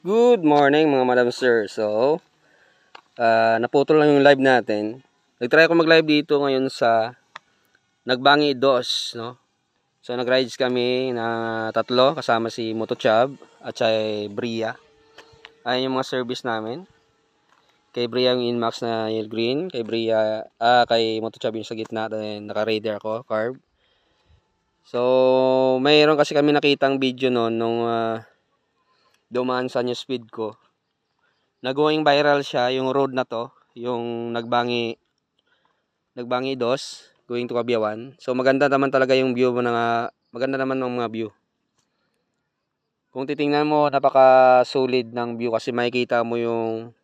Good morning mga madam sir. So, naputol lang yung live natin. Nagtry ako mag-live dito ngayon sa Nagbangi Dos, no? So, nag-rides kami na tatlo kasama si Motochab at si Bria. Ayan yung mga service namin. Kay Bria yung Inmax na yellow green, kay Motochab yung sa gitna, then naka-radar ako, carb. So, mayroon kasi kami nakitang video noon nung dumaan sa newsfeed ko. Nag-going viral siya yung road na to, yung Nagbangi Dos going to Kabiyawan. So maganda naman talaga yung view ng maganda naman ng mga view. Kung titingnan mo, napaka-solid ng view kasi makikita mo yung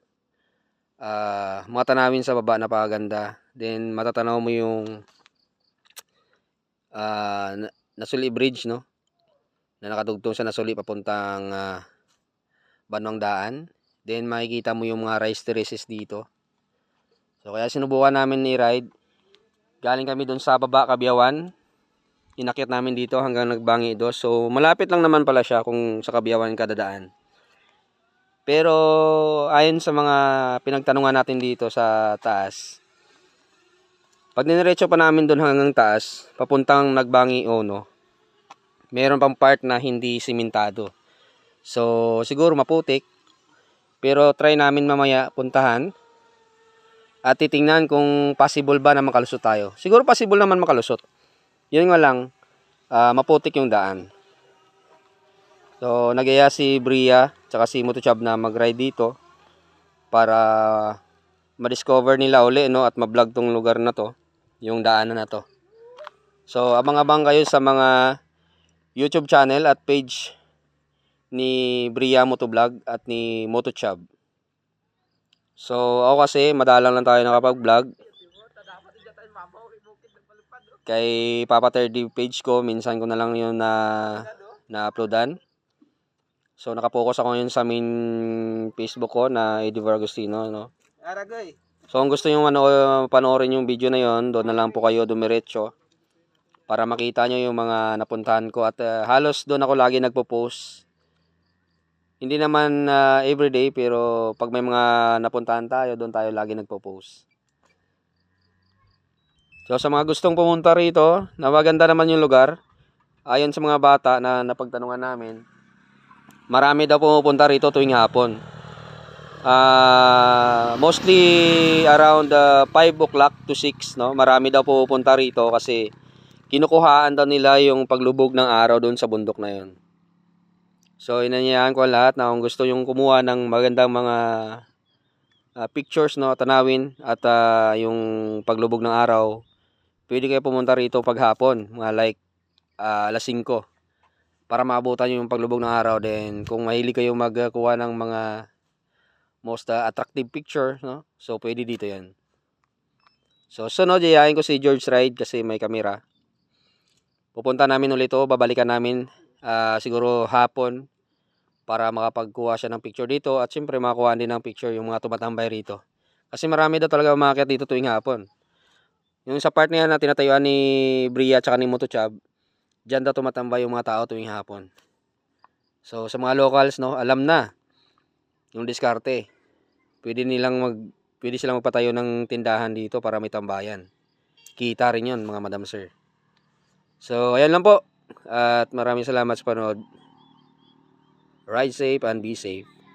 mga tanawin sa baba, napakaganda. Then matatanaw mo yung Nasuli Bridge, no? Na nakadugtong sa Nasuli papuntang Banwang Daan. Then makikita mo yung mga rice terraces dito. So kaya sinubukan namin i-ride. Galing kami doon sa baba, Kabiyawan. Inakyat namin dito hanggang Nagbangi Dos. So malapit lang naman pala siya kung sa Kabiyawan kadadaan. Pero ayon sa mga pinagtanungan natin dito sa taas, pag diniretso pa namin doon hanggang taas, papuntang Nagbangi Ono, meron pang part na hindi simentado. So siguro maputik. Pero try namin mamaya puntahan at titingnan kung possible ba na makalusot tayo. Siguro possible naman makalusot. Yun nga lang, maputik yung daan. So nagaya si Bria tsaka si Motochab na mag-ride dito para ma-discover nila uli, no, at ma-vlog tong lugar na to, yung daanan na to. So abang-abang kayo sa mga YouTube channel at page ni Bria Motovlog at ni Motochab. So ako kasi madalang lang tayo nakapag-vlog. Kay Papa 30 page ko, minsan ko na lang yun na-uploadan. So nakapokus ako ngayon sa main Facebook ko na Edivar Agustino, no. So kung gusto niyo panoorin yung video na yon, doon na lang po kayo dumiretso para makita niyo yung mga napuntahan ko at halos doon ako lagi nagpo-post. Hindi naman everyday, pero pag may mga napuntahan tayo, doon tayo lagi nagpo-post. So sa mga gustong pumunta rito, na maganda naman yung lugar, ayon sa mga bata na napagtanungan namin, marami daw pumupunta rito tuwing hapon. Mostly around 5 o'clock to 6, no? Marami daw pupunta rito kasi kinukuhaan daw nila yung paglubog ng araw doon sa bundok na yun. So inanyayahan ko lahat na kung gusto yung kumuha ng magandang mga pictures, no, tanawin at yung paglubog ng araw, pwede kayo pumunta rito paghapon, mga like alas 5 para maabutan yung paglubog ng araw. Then kung mahilig kayo magkuha ng mga most attractive picture, no, so pwede dito yan. So sunod, yayain ko si George Ride kasi may camera. Pupunta namin ulit ito, babalikan namin siguro hapon para makapagkuha siya ng picture dito at syempre makakuha din ng picture yung mga tumatambay rito. Kasi marami daw talaga umakyat dito tuwing hapon. Yung sa part na yan na tinatayuan ni Bria at ni Motochab, dyan daw tumatambay yung mga tao tuwing hapon. So sa mga locals, no, alam na yung diskarte. Pwede silang magpatayo ng tindahan dito para may tambayan. Kita rin yun mga madam sir. So ayan lang po. At maraming salamat sa panood. Ride safe and be safe.